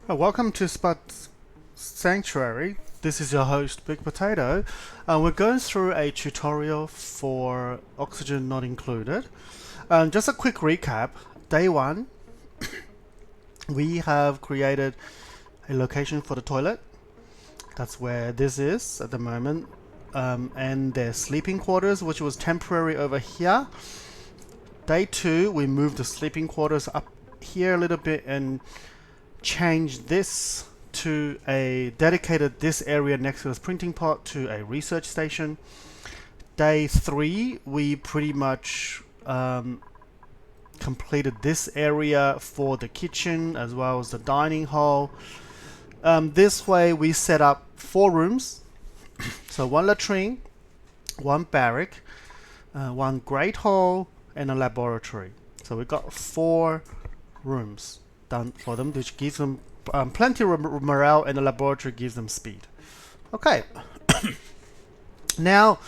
Welcome to Spot Sanctuary. This is your host, Big Potato. We're going through a tutorial for oxygen not included. Just a quick recap. Day one, we have created a location for the toilet. That's where this is at the moment. And their sleeping quarters, which was temporary over here. Day two, we moved the sleeping quarters up here a little bit and change this to a dedicated this area next to this printing pot to a research station. Day three, we pretty much completed this area for the kitchen as well as the dining hall. This way we set up 4 rooms. So 1 latrine, 1 barrack, 1 great hall, and a laboratory. So we got 4 rooms done for them, which gives them plenty of morale, and the laboratory gives them speed. Okay. Now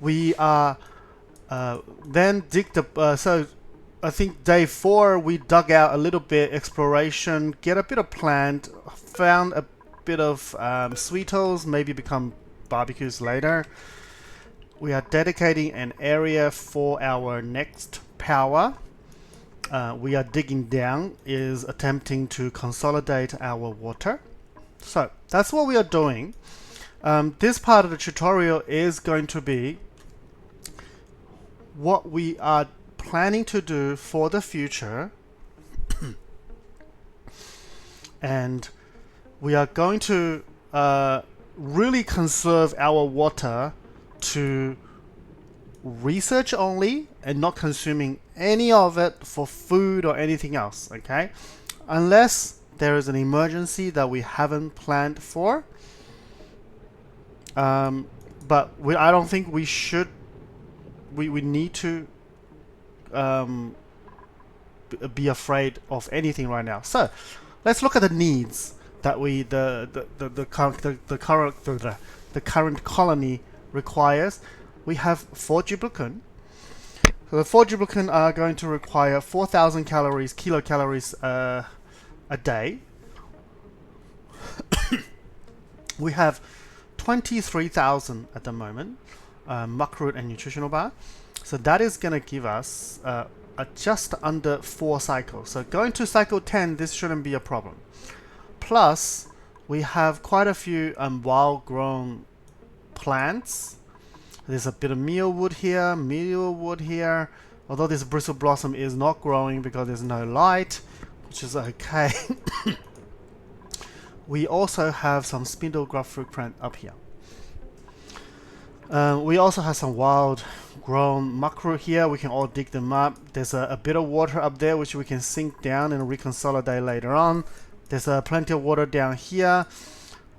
we are then dig the so I think day 4 we dug out a little bit exploration, get a bit of plant, found a bit of sweetos, maybe become barbecues later. We are dedicating an area for our next power. We are digging down, is attempting to consolidate our water. So that's what we are doing. This part of the tutorial is going to be what we are planning to do for the future. And we are going to really conserve our water to research only and not consuming any of it for food or anything else, okay? Unless there is an emergency that we haven't planned for. But I don't think we should. We need to be afraid of anything right now. So let's look at the needs that the current colony requires. We have 4 duplicant. So the 4 duplicant are going to require 4,000 kilocalories a day. We have 23,000 at the moment, muck root and nutritional bar. So that is going to give us just under 4 cycles. So going to cycle 10, this shouldn't be a problem. Plus, we have quite a few wild-grown plants. There's a bit of mealwood here, although this bristle blossom is not growing because there's no light, which is okay. We also have some spindle grub fruit plant up here. We also have some wild grown muckroot here. We can all dig them up. There's a bit of water up there which we can sink down and reconsolidate later on. There's plenty of water down here.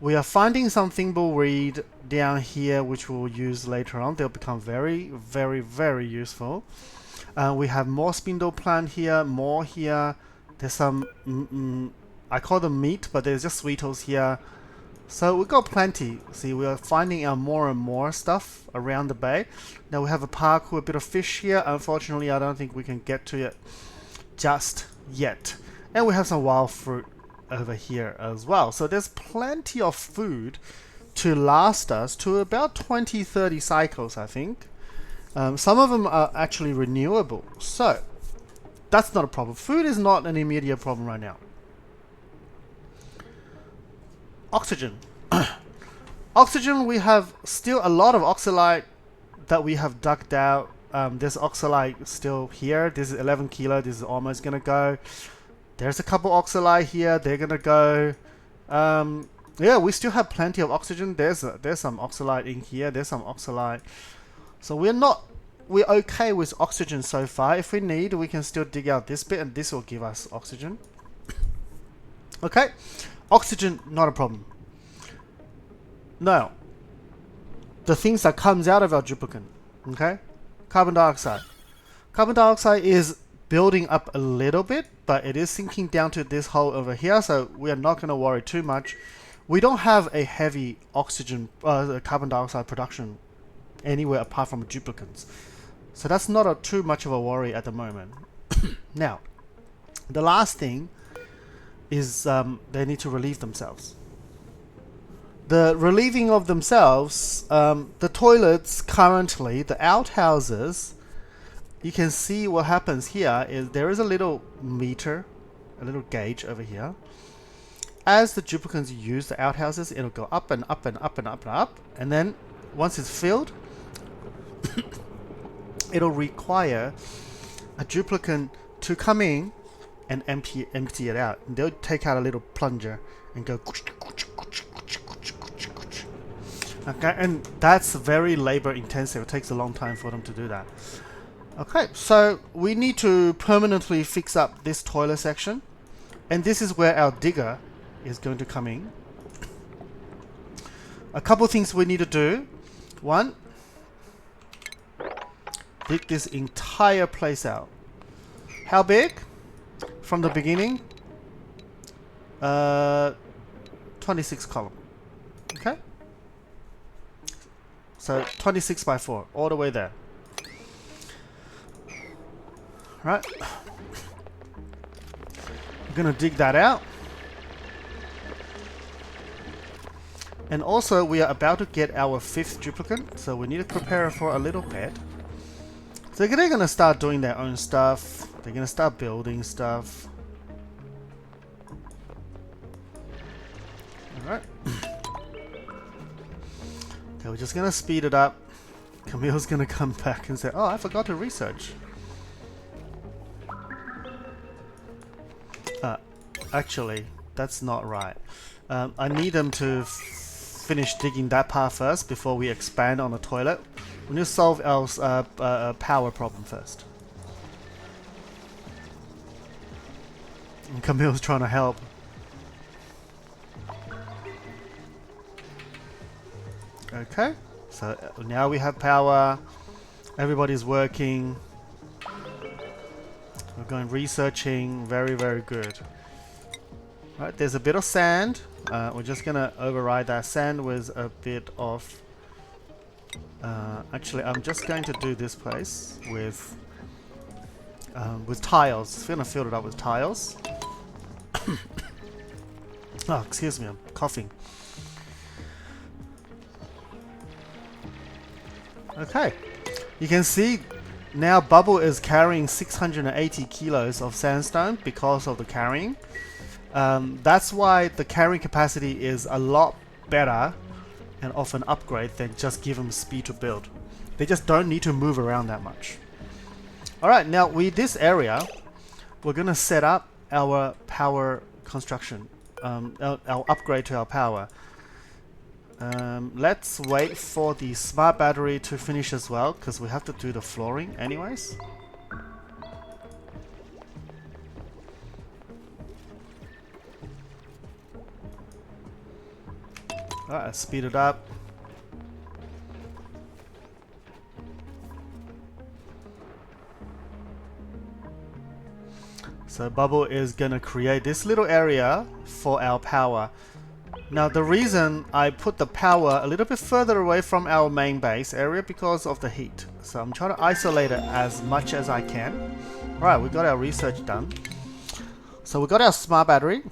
We are finding some thimbleweed down here which we'll use later on. They'll become very, very, very useful. We have more spindle plant here, more here. There's some, I call them meat, but there's just sweetos here. So we got plenty. See, we are finding out more and more stuff around the bay. Now we have a park with a bit of fish here. Unfortunately, I don't think we can get to it just yet. And we have some wild fruit over here as well. So there's plenty of food to last us to about 20-30 cycles, I think. Some of them are actually renewable. So that's not a problem. Food is not an immediate problem right now. Oxygen. Oxygen, we have still a lot of oxalite that we have dug out. There's oxalite still here. This is 11 kilo. This is almost going to go. There's a couple oxalite here. They're going to go. Yeah, we still have plenty of oxygen. There's some oxalite in here. There's some oxalite. So we're okay with oxygen so far. If we need, we can still dig out this bit and this will give us oxygen. Okay. Oxygen, not a problem. Now, the things that comes out of our duplicant, okay? Carbon dioxide. Carbon dioxide is building up a little bit, but it is sinking down to this hole over here, so we are not going to worry too much. We don't have a heavy oxygen, carbon dioxide production anywhere apart from duplicants. So that's not too much of a worry at the moment. Now, the last thing is they need to relieve themselves. The relieving of themselves, the toilets currently, the outhouses, you can see what happens here is there is a little meter, a little gauge over here. As the duplicants use the outhouses, it'll go up and up and up and up and up. And then once it's filled, it'll require a duplicant to come in and empty it out. And they'll take out a little plunger and go. Okay, and that's very labor intensive. It takes a long time for them to do that. Okay, so we need to permanently fix up this toilet section. And this is where our digger is going to come in. A couple things we need to do. One, dig this entire place out. How big? From the beginning, 26 column. Okay? So 26 by 4, all the way there. Right? We're gonna dig that out. And also, we are about to get our 5th duplicant, so we need to prepare for a little bit. So they're gonna start doing their own stuff. They're gonna start building stuff. Alright. Okay, we're just gonna speed it up. Camille's gonna come back and say, oh, I forgot to research. Actually, that's not right. I need them to finish digging that part first before we expand on the toilet. We need to solve our power problem first. And Camille's trying to help. Okay, so now we have power. Everybody's working. We're going researching. Very, very good. Right, there's a bit of sand. We're just gonna override that sand with a bit of. Actually, I'm just going to do this place with tiles. We're gonna fill it up with tiles. Oh, excuse me, I'm coughing. Okay, you can see now Bubble is carrying 680 kilos of sandstone because of the carrying. That's why the carrying capacity is a lot better and of an upgrade than just give them speed to build. They just don't need to move around that much. Alright, now with this area, we're gonna set up our power construction, our upgrade to our power. Let's wait for the smart battery to finish as well, because we have to do the flooring anyways. Alright, let's speed it up. So Bubble is gonna create this little area for our power. Now the reason I put the power a little bit further away from our main base area because of the heat. So I'm trying to isolate it as much as I can. Alright, we got our research done. So we got our smart battery.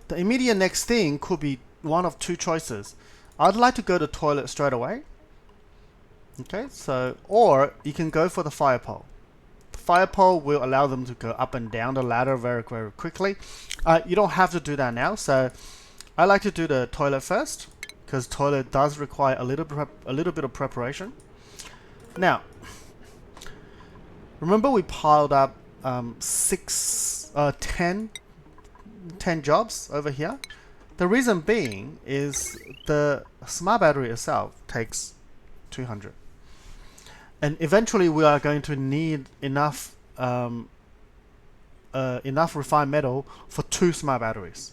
The immediate next thing could be one of two choices. I'd like to go to the toilet straight away. Okay, so, or you can go for the fire pole. The fire pole will allow them to go up and down the ladder very, very quickly. You don't have to do that now, so I like to do the toilet first, because toilet does require a little bit of preparation. Now, remember we piled up 10 jobs over here. The reason being is the smart battery itself takes 200, and eventually we are going to need enough refined metal for 2 smart batteries.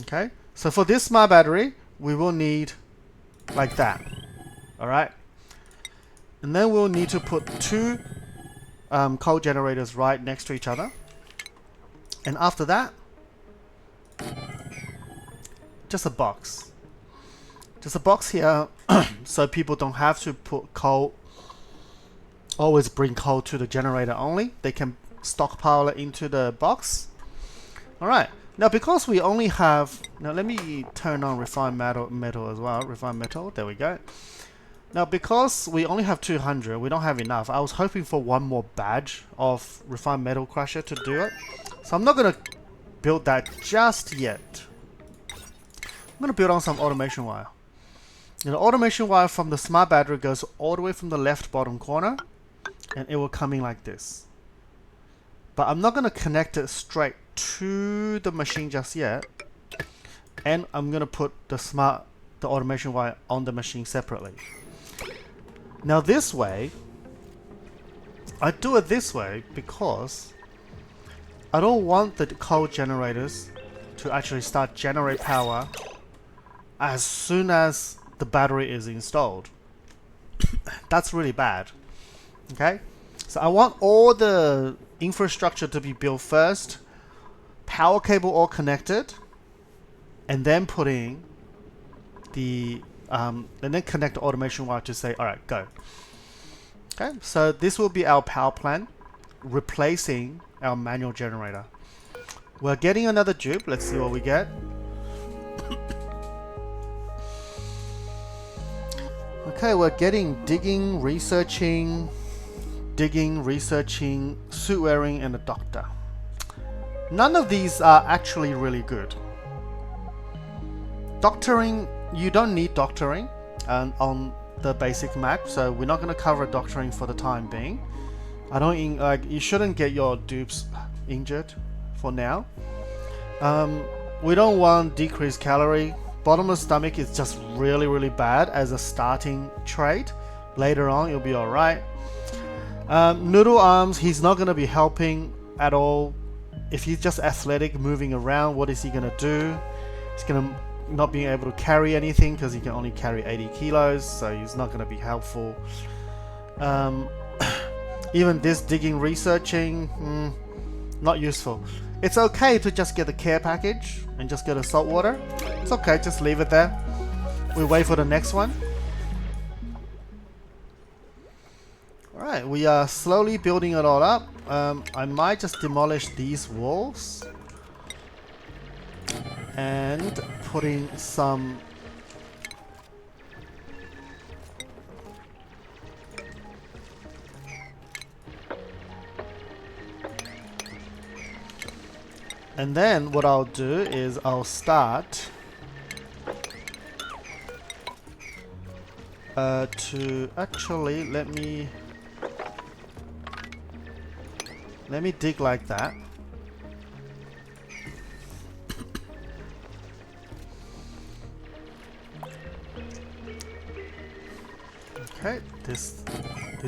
Okay, so for this smart battery we will need like that. All right, and then we'll need to put 2 coal generators right next to each other, and after that just a box here so people don't have to put coal, always bring coal to the generator only. They can stockpile it into the box. Alright, now because we only have, now let me turn on refined metal as well, refined metal, there we go. Now because we only have 200, we don't have enough. I was hoping for one more badge of refined metal crusher to do it. So I'm not going to build that just yet. I'm going to build on some automation wire. Now, the automation wire from the smart battery goes all the way from the left bottom corner, and it will come in like this. But I'm not going to connect it straight to the machine just yet, and I'm going to put the automation wire on the machine separately. Now this way, I do it this way because I don't want the coal generators to actually start generate power as soon as the battery is installed. That's really bad. Okay, so I want all the infrastructure to be built first, power cable all connected, and then putting the and then connect the automation wire to say, all right, go. Okay, so this will be our power plant replacing our manual generator. We're getting another dupe. Let's see what we get. Okay, we're getting digging, researching, suit wearing, and a doctor. None of these are actually really good. Doctoring, you don't need doctoring on the basic map, so we're not going to cover doctoring for the time being. I don't like, you shouldn't get your dupes injured for now. We don't want decreased calorie. Bottomless stomach is just really bad as a starting trait. Later on you'll be alright. Noodle arms, he's not going to be helping at all. If he's just athletic moving around, what is he going to do? He's going to not being able to carry anything because he can only carry 80 kilos, so he's not going to be helpful. Even this digging, researching, not useful. It's okay to just get the care package and just get a salt water. It's okay, just leave it there. We wait for the next one. Alright, we are slowly building it all up. I might just demolish these walls and putting some and then what I'll do is I'll start to actually let me dig like that. Okay, this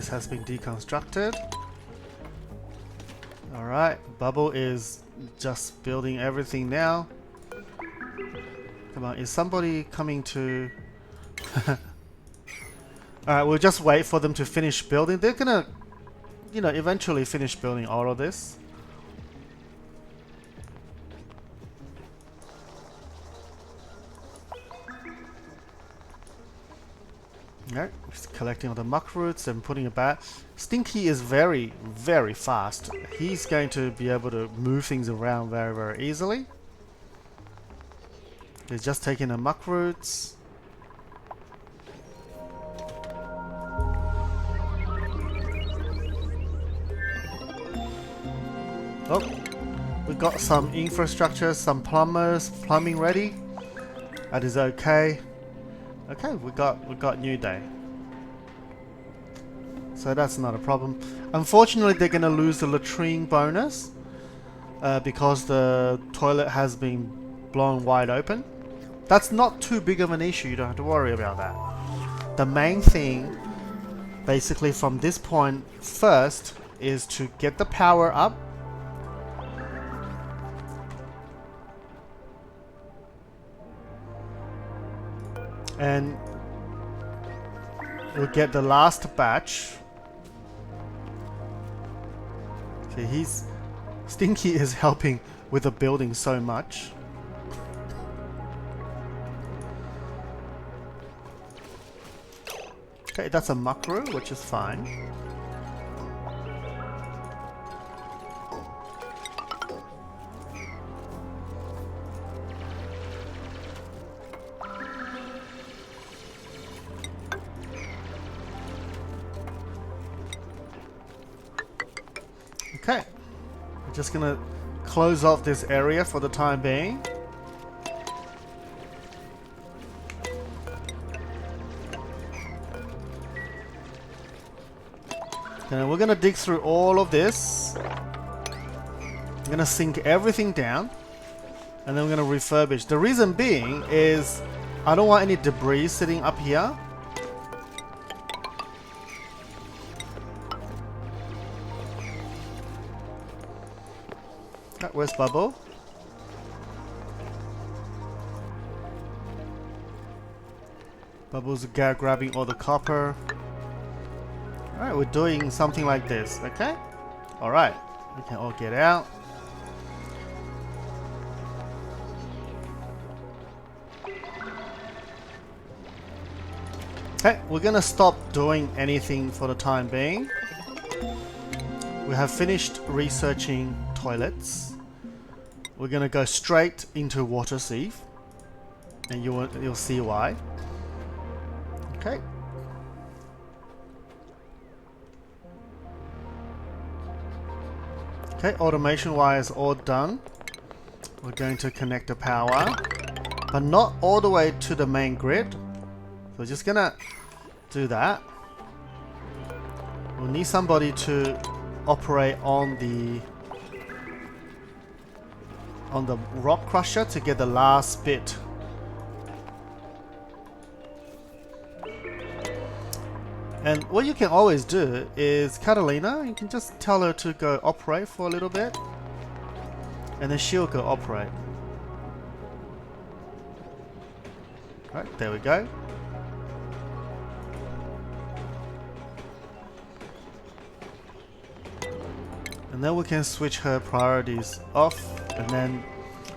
has been deconstructed. Alright, Bubble is just building everything now. Come on, is somebody coming to... Alright, we'll just wait for them to finish building. They're gonna, you know, eventually finish building all of this. Alright, just collecting all the muck roots and putting it back. Stinky is very fast. He's going to be able to move things around very easily. He's just taking the muck roots. Oh, we got some infrastructure, some plumbing ready. That is okay. Okay, we got New Day. So that's not a problem. Unfortunately, they're gonna lose the latrine bonus because the toilet has been blown wide open. That's not too big of an issue, you don't have to worry about that. The main thing, basically from this point first, is to get the power up. And we'll get the last batch. See, Stinky is helping with the building so much. Okay, that's a macro, which is fine. Okay, we're just gonna close off this area for the time being. And we're gonna dig through all of this. I'm gonna sink everything down, and then we're gonna refurbish. The reason being is I don't want any debris sitting up here. Where's Bubble? Bubbles grabbing all the copper. Alright, we're doing something like this, okay? Alright, we can all get out. Okay, we're gonna stop doing anything for the time being. We have finished researching toilets. We're gonna go straight into water sieve, and you'll see why. Okay. Okay, automation wires all done. We're going to connect the power, but not all the way to the main grid. So we're just gonna do that. We'll need somebody to operate on the rock crusher to get the last bit. And what you can always do is Catalina, you can just tell her to go operate for a little bit, and then she'll go operate. Right, there we go. And then we can switch her priorities off, and then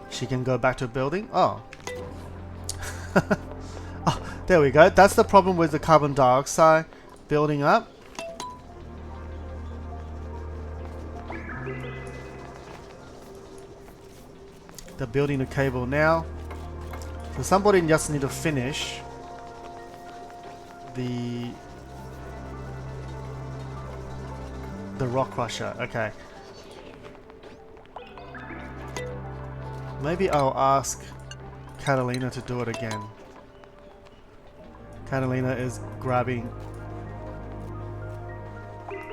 she can go back to building. Oh. Oh, there we go. That's the problem with the carbon dioxide building up. They're building the cable now. So somebody just need to finish the rock crusher. Okay. Maybe I'll ask Catalina to do it again. Catalina is grabbing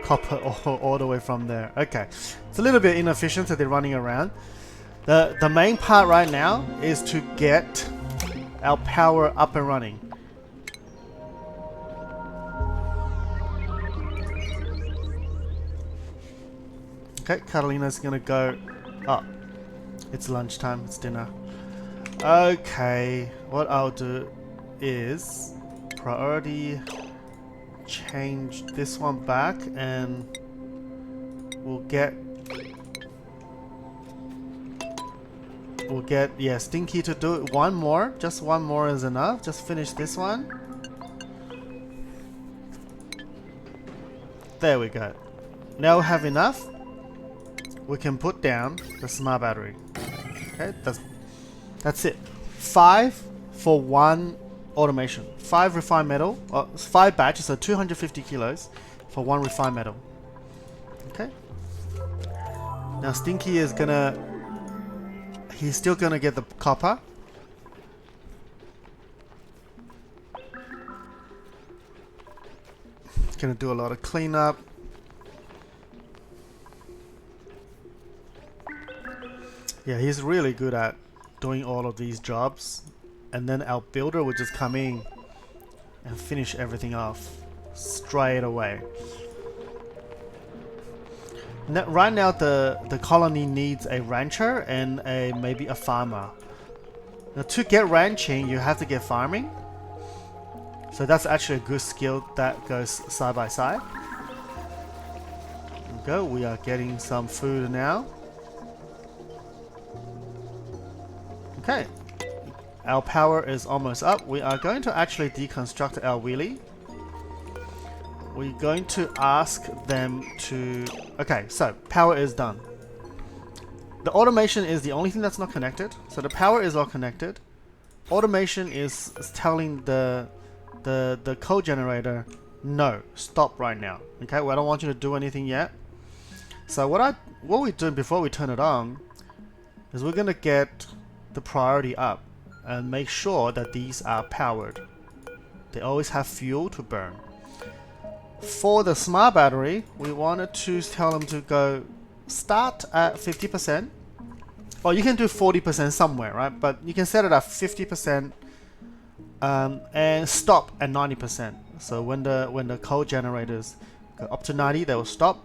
copper all the way from there. Okay. It's a little bit inefficient that they're running around. The main part right now is to get our power up and running. Okay, Catalina's gonna go. Oh, it's lunchtime, it's dinner. Okay, what I'll do is priority change this one back, and we'll get yeah, Stinky to do it one more. Just one more is enough. Just finish this one. There we go. Now we have enough. We can put down the smart battery. Okay, that's it. 5 for one automation. 5 refined metal. 5 batches, so 250 kilos for one refined metal. Okay. Now Stinky is gonna. He's still gonna get the copper. Gonna do a lot of cleanup. Yeah, he's really good at doing all of these jobs. And then our builder would just come in and finish everything off straight away. Now, right now the colony needs a rancher and maybe a farmer. Now to get ranching you have to get farming. So that's actually a good skill that goes side by side. There we go, we are getting some food now. Okay, our power is almost up. We are going to actually deconstruct our wheelie. We're going to ask them to... Okay, so power is done. The automation is the only thing that's not connected. So the power is all connected. Automation is telling the coal generator, no, stop right now. Okay, well, I don't want you to do anything yet. So what we're doing before we turn it on is we're gonna get the priority up and make sure that these are powered. They always have fuel to burn. For the smart battery, we wanted to tell them to go start at 50%. Or you can do 40% somewhere, right? But you can set it at 50% and stop at 90%. So when the coal generators go up to 90, they will stop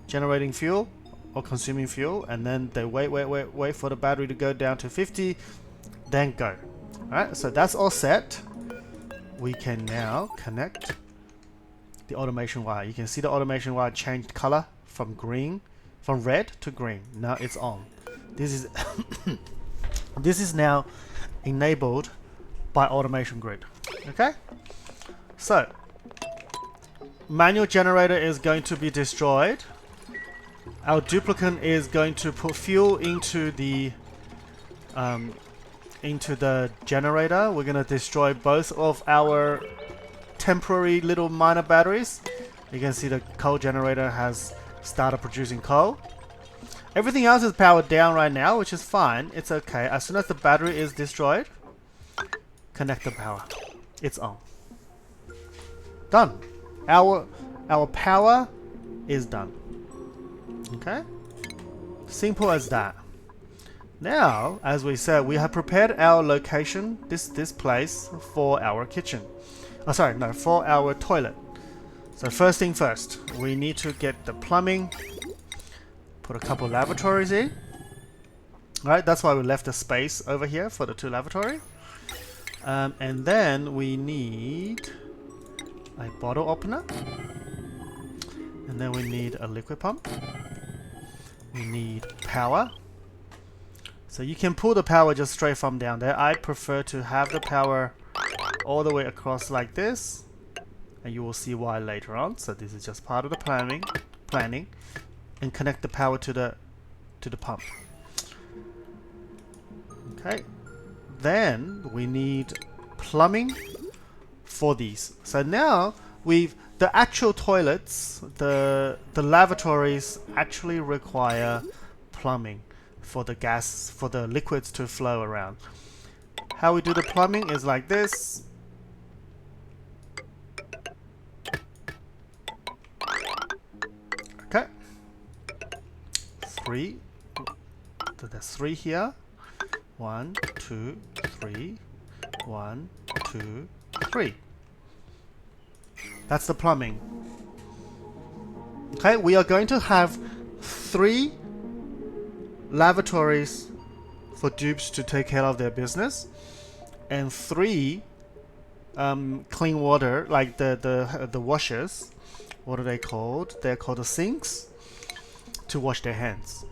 generating fuel or consuming fuel, and then they wait for the battery to go down to 50, then go. Alright, so that's all set. We can now connect the automation wire. You can see the automation wire changed color from red to green. Now it's on. This is this is now enabled by automation grid. Okay, so manual generator is going to be destroyed. Our duplicant is going to put fuel into the generator. We're going to destroy both of our temporary little minor batteries. You can see the coal generator has started producing coal. Everything else is powered down right now, which is fine. It's okay. As soon as the battery is destroyed, connect the power. It's on. Done. Our power is done. Okay? Simple as that. Now, as we said, we have prepared our location, this place, for our kitchen. Oh, sorry, no, for our toilet. So first thing first, we need to get the plumbing. Put a couple lavatories in. Right, that's why we left a space over here for the 2 lavatory. And then we need a bottle opener. And then we need a liquid pump. We need power. So you can pull the power just straight from down there. I prefer to have the power all the way across like this. And you will see why later on. So this is just part of the planning. And connect the power to the pump. Okay. Then we need plumbing for these. So now the actual toilets, the lavatories actually require plumbing for the liquids to flow around. How we do the plumbing is like this. Okay. 3. So there's 3 here. 1, 2, 3. 1, 2, 3. That's the plumbing. Okay, we are going to have 3 lavatories for dupes to take care of their business, and 3 clean water, like the washers. What are they called? They're called the sinks, to wash their hands.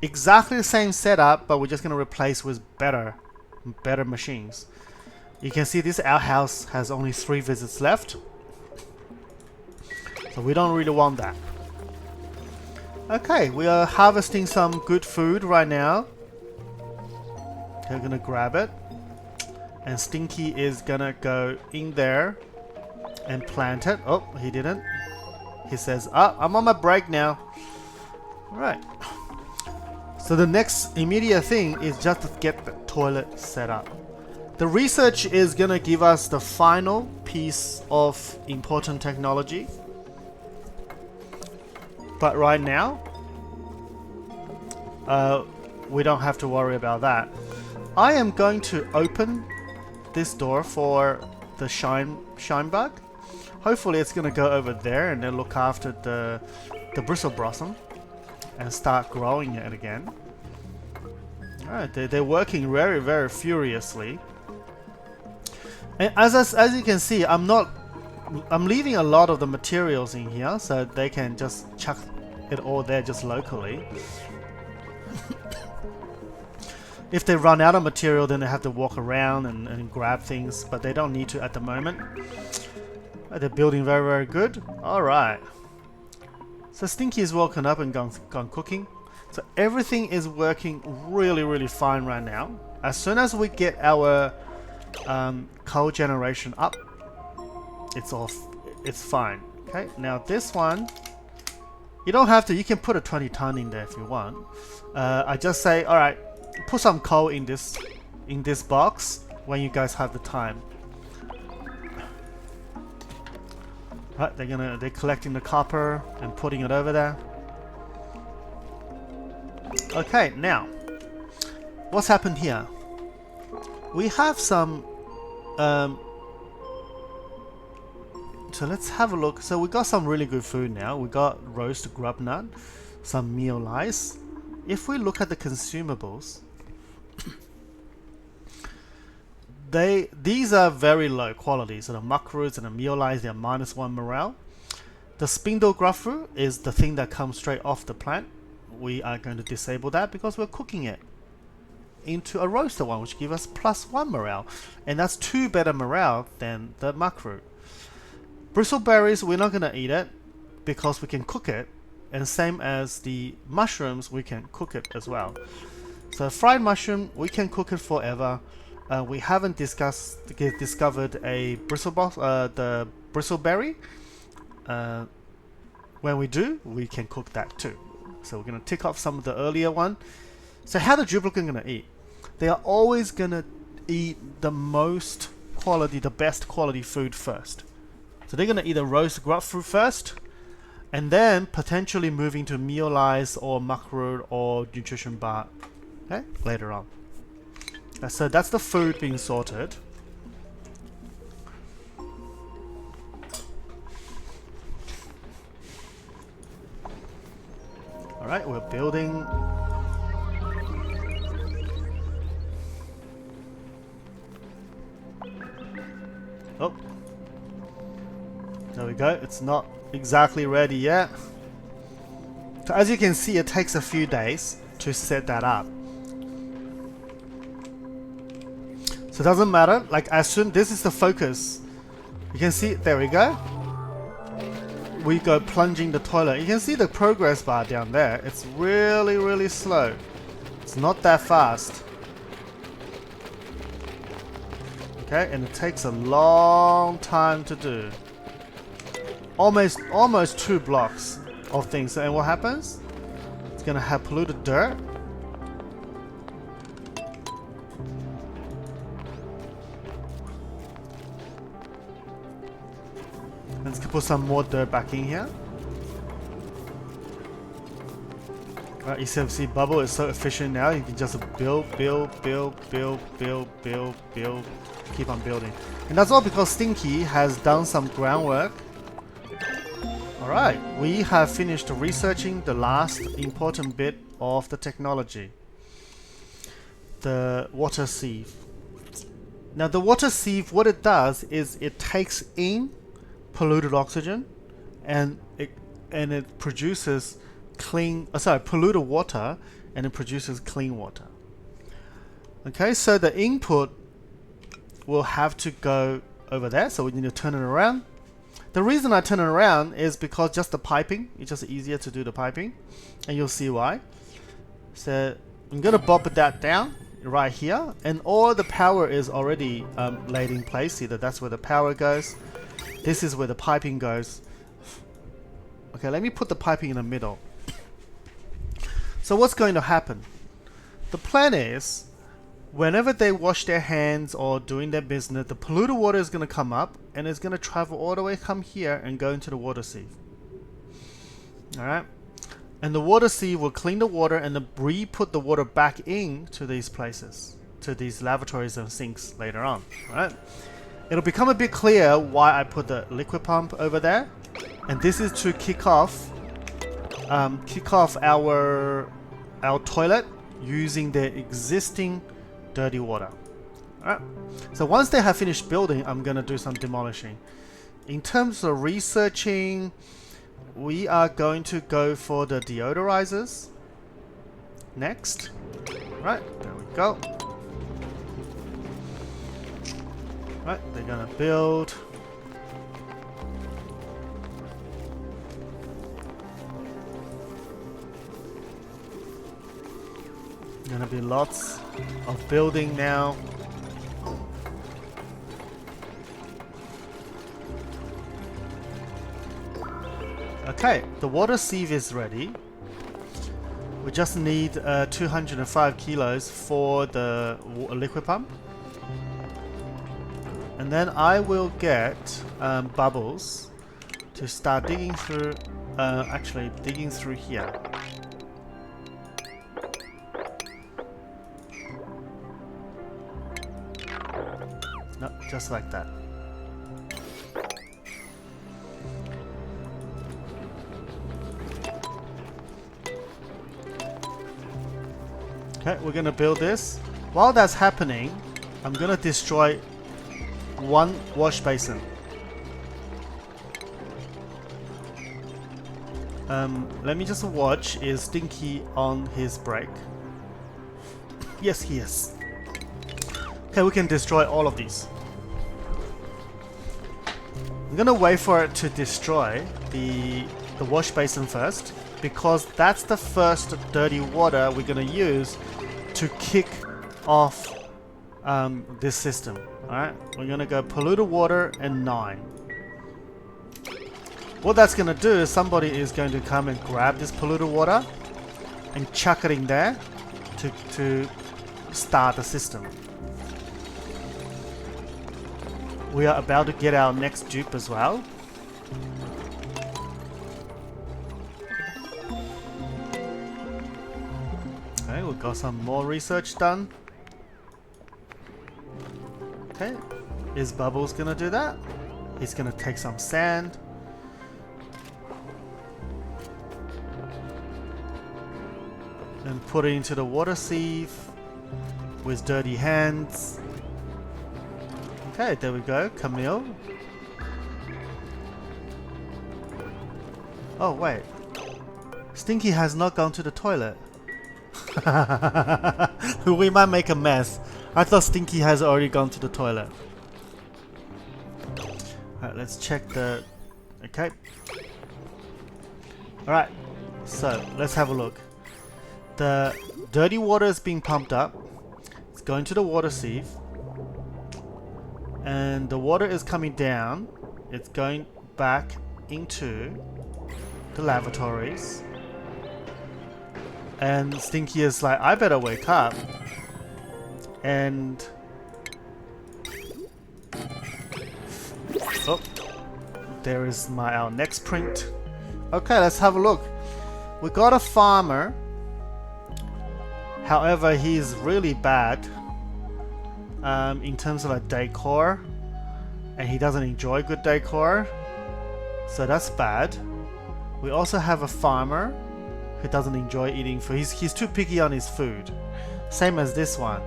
Exactly the same setup, but we're just going to replace with better machines. You can see this outhouse has only 3 visits left, so we don't really want that. Okay, we are harvesting some good food right now. We're gonna grab it, and Stinky is gonna go in there and plant it. Oh, he didn't. He says, I'm on my break now. Right. So the next immediate thing is just to get the toilet set up. The research is gonna give us the final piece of important technology. But right now, we don't have to worry about that. I am going to open this door for the shine bug. Hopefully it's going to go over there and then look after the bristle blossom and start growing it again. Alright, they're working very, very furiously. And as you can see, I'm leaving a lot of the materials in here so they can just chuck it all there just locally. If they run out of material, then they have to walk around and grab things, but they don't need to at the moment. They're building very, very good. Alright. So Stinky is woken up and gone cooking. So everything is working really, really fine right now. As soon as we get our coal generation up, it's fine. Okay, now this one You don't have to. You can put a 20-ton in there if you want. I just say, all right, put some coal in this box when you guys have the time. Right, they're collecting the copper and putting it over there. Okay, now what's happened here? We have some. So let's have a look. So we got some really good food now. We got roast grub nut, some meal lice. If we look at the consumables, these are very low quality. So the muckroots and the meal lice, they're -1 morale. The spindle grubfruit is the thing that comes straight off the plant. We are going to disable that because we're cooking it into a roasted one, which gives us +1 morale, and that's 2 better morale than the muckroot. Bristleberries, we're not going to eat it because we can cook it, and same as the mushrooms, we can cook it as well. So fried mushroom, we can cook it forever. We haven't discovered a the bristleberry. When we do, we can cook that too. So we're going to tick off some of the earlier one. So how the duplicate going to eat? They are always going to eat the most quality, the best quality food first. So they're going to eat a roast grubfruit first, and then potentially moving to meal lice or muckroot or nutrition bar, okay, later on. So that's the food being sorted. Alright, we're building. Oh. There we go. It's not exactly ready yet. So as you can see, it takes a few days to set that up. So it doesn't matter. Like as soon this is the focus. You can see, there we go. We go plunging the toilet. You can see the progress bar down there. It's really, really slow. It's not that fast. Okay, and it takes a long time to do. Almost 2 blocks of things. And what happens? It's gonna have polluted dirt. Let's put some more dirt back in here. Right, you see Bubble is so efficient now. You can just build, keep on building. And that's all because Stinky has done some groundwork. Alright, we have finished researching the last important bit of the technology. The water sieve. Now the water sieve, what it does is it takes in polluted oxygen and it produces polluted water, and it produces clean water. Okay, so the input will have to go over there, so we need to turn it around. The reason I turn it around is because just the piping, it's just easier to do the piping, and you'll see why. So I'm gonna bop that down right here, and all the power is already laid in place. Either that's where the power goes, this is where the piping goes. Okay, let me put the piping in the middle. So what's going to happen? The plan is, whenever they wash their hands or doing their business, the polluted water is going to come up and it's going to travel all the way come here and go into the water sieve. Alright? And the water sieve will clean the water and re-put the water back in to these places, to these lavatories and sinks later on. Alright? It'll become a bit clear why I put the liquid pump over there. And this is to kick off our toilet using the existing dirty water. Alright, so once they have finished building, I'm gonna do some demolishing. In terms of researching, we are going to go for the deodorizers next. Right, there we go. Right, they're gonna build. Gonna be lots of building now. Okay, the water sieve is ready. We just need 205 kilos for the liquid pump. And then I will get Bubbles to start digging through, actually digging through here. No, just like that. Okay, we're gonna build this. While that's happening, I'm gonna destroy one wash basin. Let me just watch. Is Stinky on his break? Yes, he is. Okay, we can destroy all of these. I'm gonna wait for it to destroy the wash basin first, because that's the first dirty water we're gonna use to kick off this system. Alright, we're gonna go polluted water and 9. What that's gonna do is somebody is going to come and grab this polluted water and chuck it in there to start the system. We are about to get our next dupe as well. Okay, we've got some more research done. Okay, is Bubbles gonna do that? He's gonna take some sand. And put it into the water sieve with dirty hands. Okay, there we go, Camille. Oh wait, Stinky has not gone to the toilet. We might make a mess. I thought Stinky has already gone to the toilet. Alright, let's check the... Okay. Alright, so let's have a look. The dirty water is being pumped up. It's going to the water sieve. And the water is coming down. It's going back into the lavatories. And Stinky is like, I better wake up. And... oh, there is our next print. Okay, let's have a look. We got a farmer. However, he's really bad in terms of like decor, and he doesn't enjoy good decor, so that's bad. We also have a farmer who doesn't enjoy eating food. He's too picky on his food, same as this one.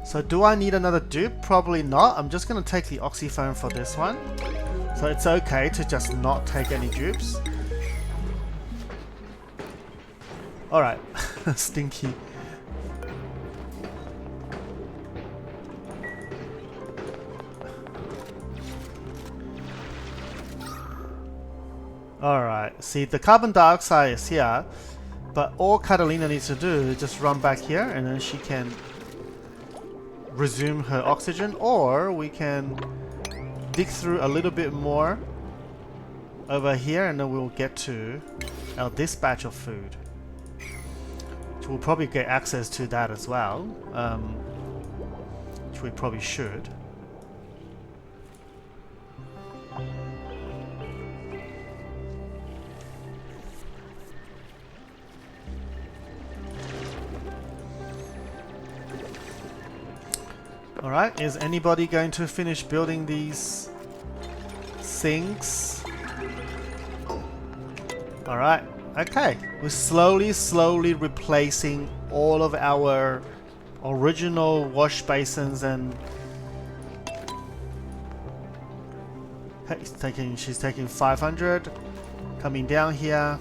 So do I need another dupe? Probably not. I'm just gonna take the oxyphone for this one, so it's okay to just not take any dupes. Alright, Stinky. Alright, see, the carbon dioxide is here, but all Catalina needs to do is just run back here and then she can resume her oxygen, or we can dig through a little bit more over here and then we'll get to our dispatch of food. We'll probably get access to that as well, which we probably should. Alright, is anybody going to finish building these sinks? Alright. Okay, we're slowly replacing all of our original wash basins, and she's taking 500, coming down here,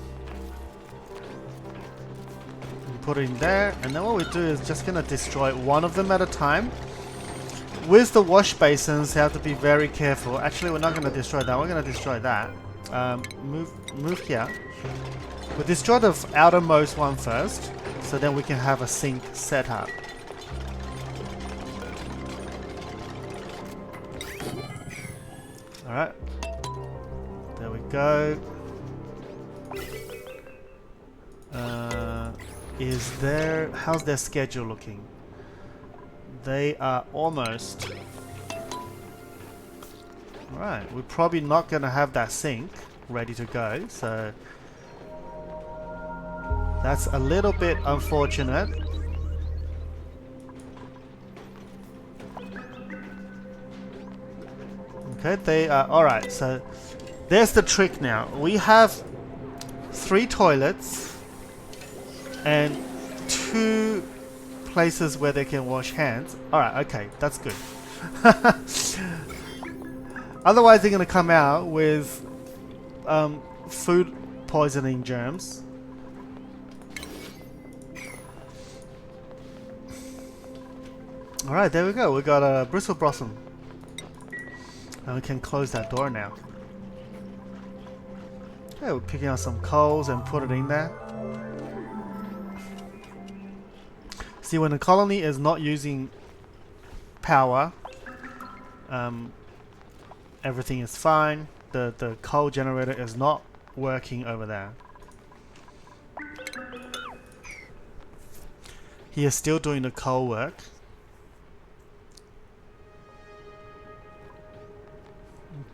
and put it in there, and then what we do is just gonna destroy one of them at a time. With the wash basins, you have to be very careful. Actually, we're not gonna destroy that. We're gonna destroy that. Move here. We'll destroy the outermost one first, so then we can have a sink set up. Alright. go. How's their schedule looking? They are almost. Alright, we're probably not gonna have that sink ready to go, so that's a little bit unfortunate. Okay, they are alright, so there's the trick now. We have 3 toilets and 2 places where they can wash hands. Alright, okay, that's good. Otherwise they're gonna come out with food poisoning germs. Alright, there we go. We got a bristle blossom. And we can close that door now. Okay, we're picking up some coals and put it in there. See, when the colony is not using power, everything is fine. The coal generator is not working over there. He is still doing the coal work.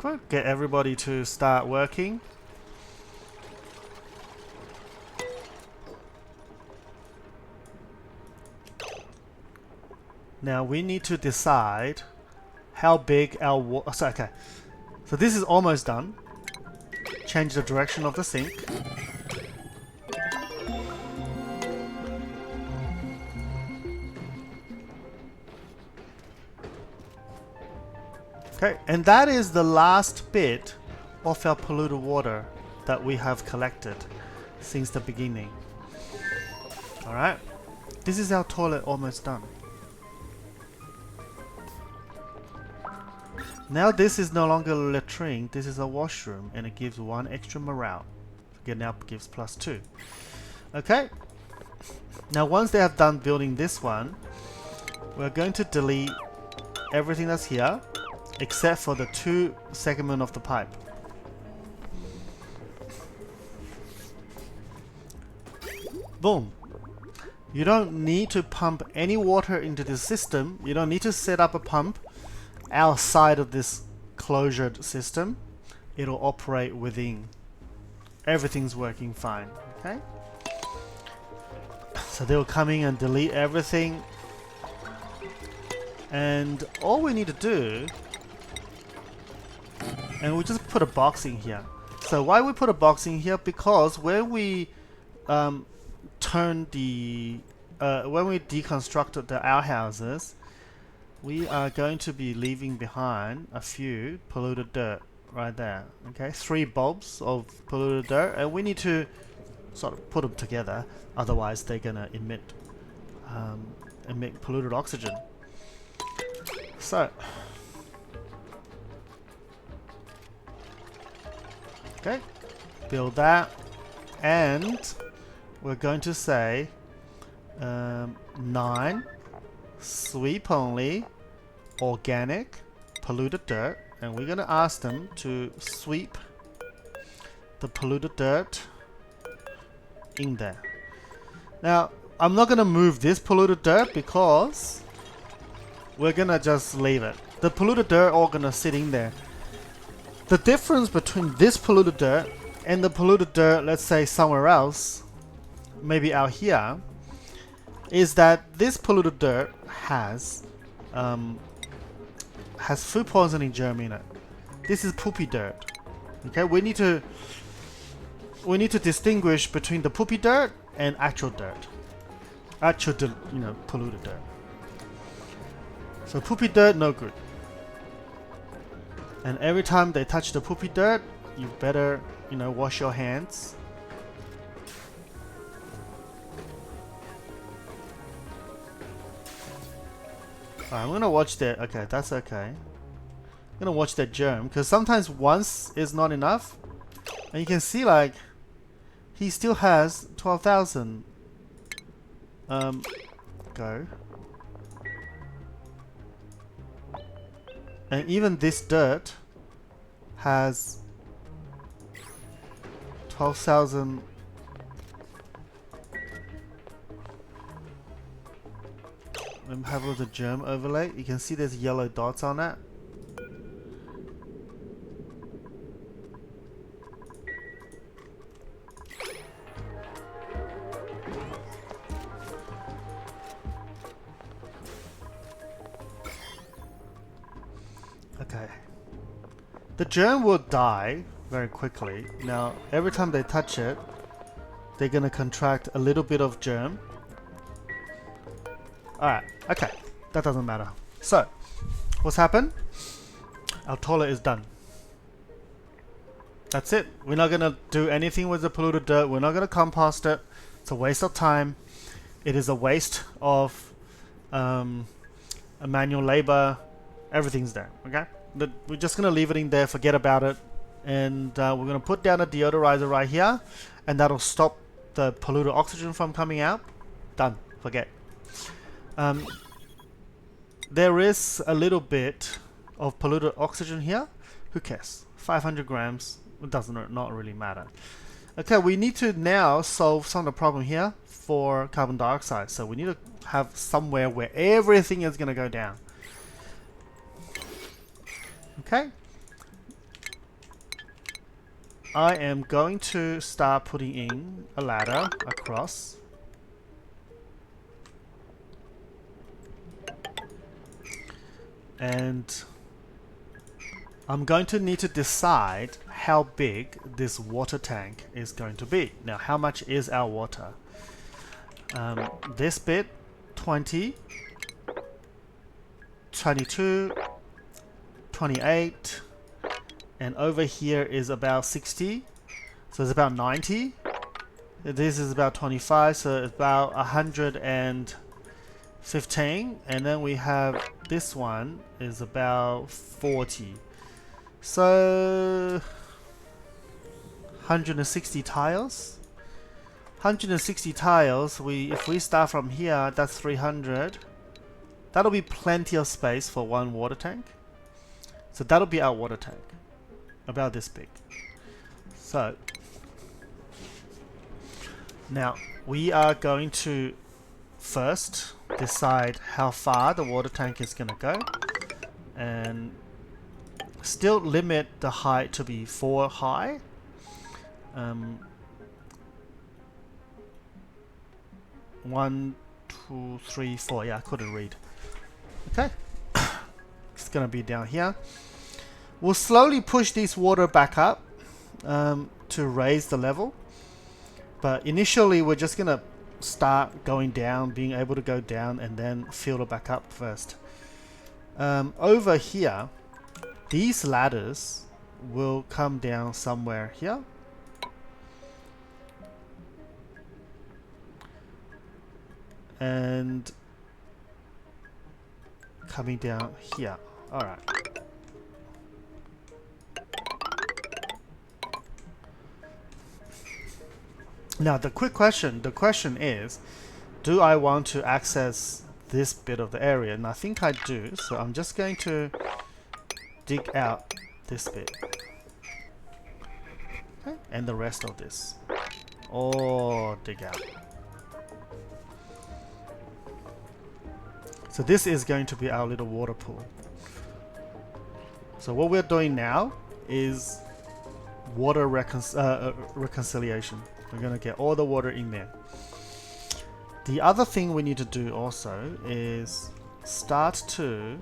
Okay, get everybody to start working. Now we need to decide how big our okay. So this is almost done. Change the direction of the sink. Okay, and that is the last bit of our polluted water that we have collected since the beginning. Alright, this is our toilet almost done. Now this is no longer a latrine, this is a washroom, and it gives 1 extra morale. Again, now gives +2. Okay, now once they have done building this one, we're going to delete everything that's here, except for the 2 segments of the pipe. Boom. You don't need to pump any water into the system. You don't need to set up a pump outside of this closured system. It'll operate within. Everything's working fine. Okay? So they'll come in and delete everything. And all we need to do, and we just put a box in here. So why we put a box in here? Because when we when we deconstructed the outhouses, we are going to be leaving behind a few polluted dirt right there. Okay, 3 bulbs of polluted dirt, and we need to sort of put them together. Otherwise, they're gonna emit polluted oxygen. So. Okay, build that, and we're going to say 9 sweep only organic polluted dirt, and we're going to ask them to sweep the polluted dirt in there. Now I'm not going to move this polluted dirt because we're going to just leave it. The polluted dirt all going to sit in there. The difference between this polluted dirt and the polluted dirt, let's say somewhere else, maybe out here, is that this polluted dirt has food poisoning germ in it. This is poopy dirt. Okay, we need to distinguish between the poopy dirt and actual dirt, polluted dirt. So poopy dirt, no good. And every time they touch the poopy dirt, you better, wash your hands. Alright, I'm gonna watch that. Okay, that's okay. I'm gonna watch that germ, because sometimes once is not enough. And you can see, like, he still has 12,000. Go. And even this dirt has 12,000. Let me have a look at the germ overlay. You can see there's yellow dots on it. Okay. The germ will die very quickly. Now, every time they touch it, they're gonna contract a little bit of germ. Alright, okay. That doesn't matter. So, what's happened? Our toilet is done. That's it. We're not gonna do anything with the polluted dirt. We're not gonna compost it. It's a waste of time. It is a waste of a manual labor. Everything's there, okay? But we're just gonna leave it in there, forget about it, and we're gonna put down a deodorizer right here, and that'll stop the polluted oxygen from coming out. Done. Forget. There is a little bit of polluted oxygen here. Who cares? 500 grams. It doesn't not really matter. Okay, we need to now solve some of the problem here for carbon dioxide. So we need to have somewhere where everything is gonna go down. Okay. I am going to start putting in a ladder across. And I'm going to need to decide how big this water tank is going to be. Now, how much is our water? This bit, 20, 22, 28, and over here is about 60, so it's about 90. This is about 25, so it's about 115, and then we have this one is about 40. So 160 tiles. 160 tiles. If we start from here, that's 300. That'll be plenty of space for one water tank. So that'll be our water tank, about this big. So now we are going to first decide how far the water tank is going to go, and still limit the height to be 4 high. 1, 2, 3, 4. Yeah, I couldn't read. Okay. It's gonna be down here. We'll slowly push this water back up to raise the level, but initially we're just gonna start going down, being able to go down and then fill it back up first. Over here, these ladders will come down somewhere here. And coming down here. Alright. Now the question is, do I want to access this bit of the area? And I think I do, so I'm just going to dig out this bit. Okay, and the rest of this. Or dig out. So this is going to be our little water pool. So what we're doing now is water reconciliation. We're going to get all the water in there. The other thing we need to do also is start to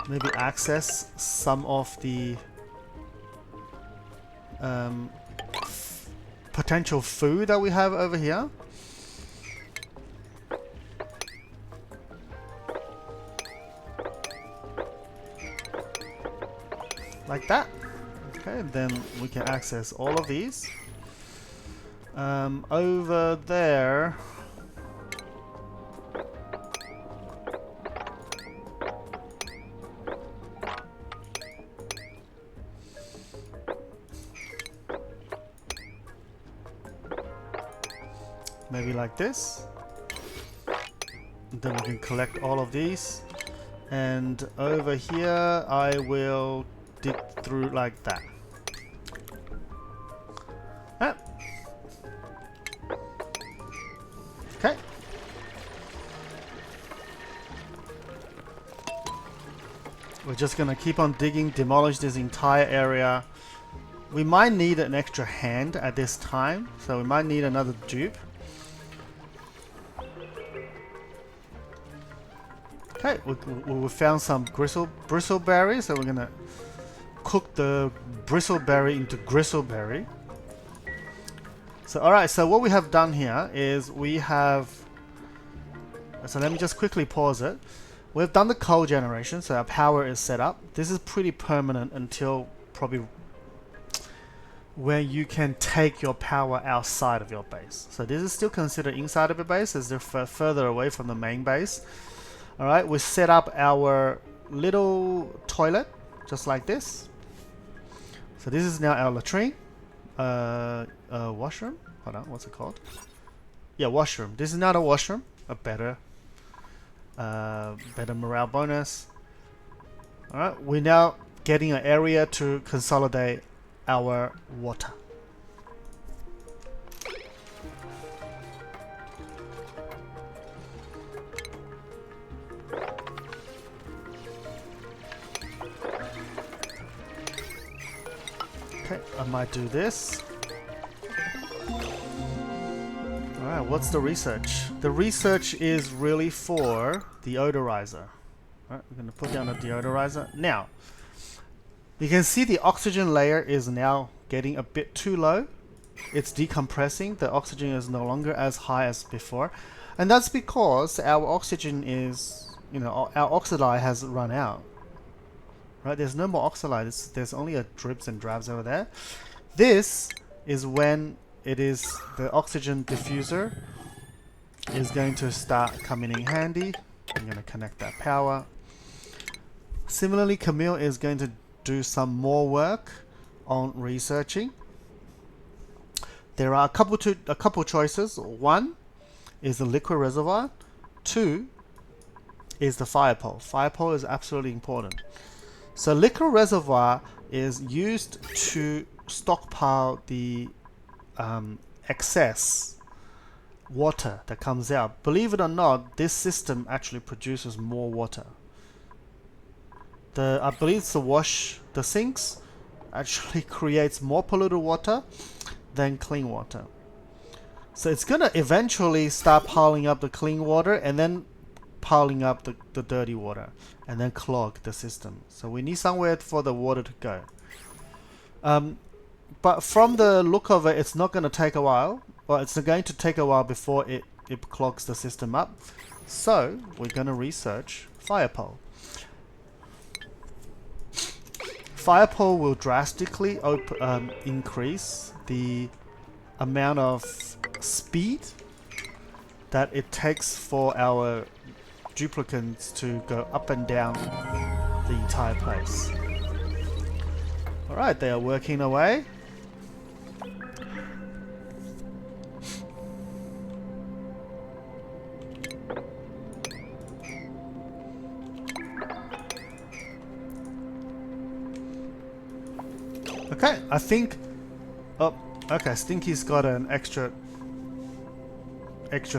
maybe access some of the potential food that we have over here. Like that. Okay, then we can access all of these. Over there, maybe like this. Then we can collect all of these. And over here, I will dig through like that. Ah. Okay. We're just gonna keep on digging, demolish this entire area. We might need an extra hand at this time, so we might need another dupe. Okay, we found some bristleberry, so we're gonna cook the bristleberry into gristleberry. So alright, so what we have done here is we have... So let me just quickly pause it. We've done the coal generation, so our power is set up. This is pretty permanent until probably where you can take your power outside of your base. So this is still considered inside of your base as they're further away from the main base. Alright, we set up our little toilet, just like this. So this is now our latrine. Washroom? Hold on, what's it called? Yeah, washroom. This is not a washroom, a better morale bonus. Alright, we're now getting an area to consolidate our water. Okay, I might do this. Alright, what's the research? The research is really for deodorizer. Alright, we're going to put down a deodorizer. Now, you can see the oxygen layer is now getting a bit too low. It's decompressing. The oxygen is no longer as high as before. And that's because our oxygen is, our oxidide has run out. Right, there's no more oxidide. There's only a drips and drabs over there. This is when it is the oxygen diffuser is going to start coming in handy. I'm going to connect that power. Similarly, Camille is going to do some more work on researching. There are a couple choices. One is the liquid reservoir. Two is the fire pole. Fire pole is absolutely important. So liquid reservoir is used to stockpile the excess water that comes out. Believe it or not, this system actually produces more water. I believe it's the sinks actually creates more polluted water than clean water. So it's gonna eventually start piling up the clean water and then piling up the dirty water and then clog the system. So we need somewhere for the water to go. But from the look of it, it's not going to take a while. Well, it's going to take a while before it clogs the system up. So we're going to research fire pole. Fire pole will drastically increase the amount of speed that it takes for our duplicates to go up and down the entire place. Alright, they are working away. Okay, I think... Oh, okay, Stinky's got an extra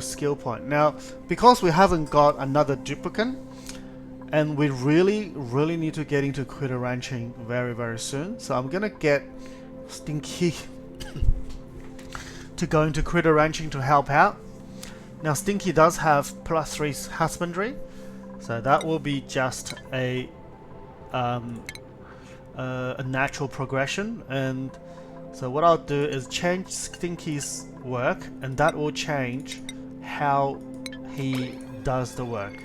skill point. Now, because we haven't got another duplicate, and we really need to get into critter ranching very soon, so I'm gonna get Stinky to go into critter ranching to help out. Now Stinky does have +3 husbandry, so that will be just a natural progression. And so what I'll do is change Stinky's work, and that will change how he does the work.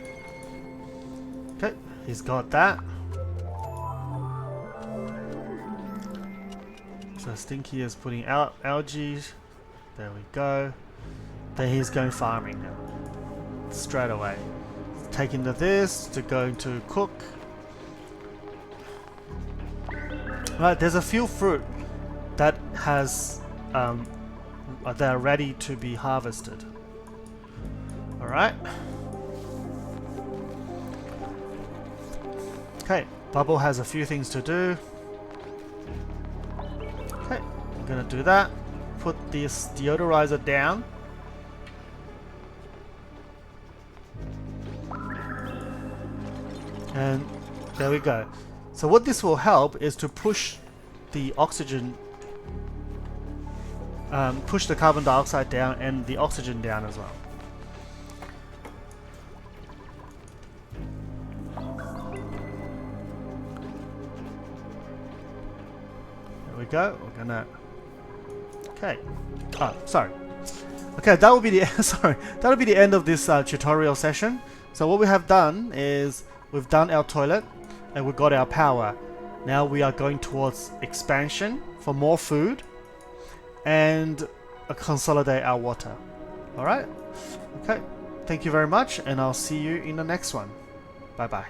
Okay, he's got that. So Stinky is putting out algae. There we go. Then he's going farming now. Straight away. Taking this to going to cook. Right, there's a few fruit that has that are ready to be harvested. Alright. Okay, Bubble has a few things to do. Okay, I'm gonna do that. Put this deodorizer down. And there we go. So what this will help is to push the oxygen, push the carbon dioxide down and the oxygen down as well. There we go. We're gonna. Okay. Oh, sorry. Okay, that will be the sorry. That will be the end of this tutorial session. So what we have done is we've done our toilet and we've got our power. Now we are going towards expansion for more food and consolidate our water. All right. Okay. Thank you very much, and I'll see you in the next one. Bye bye.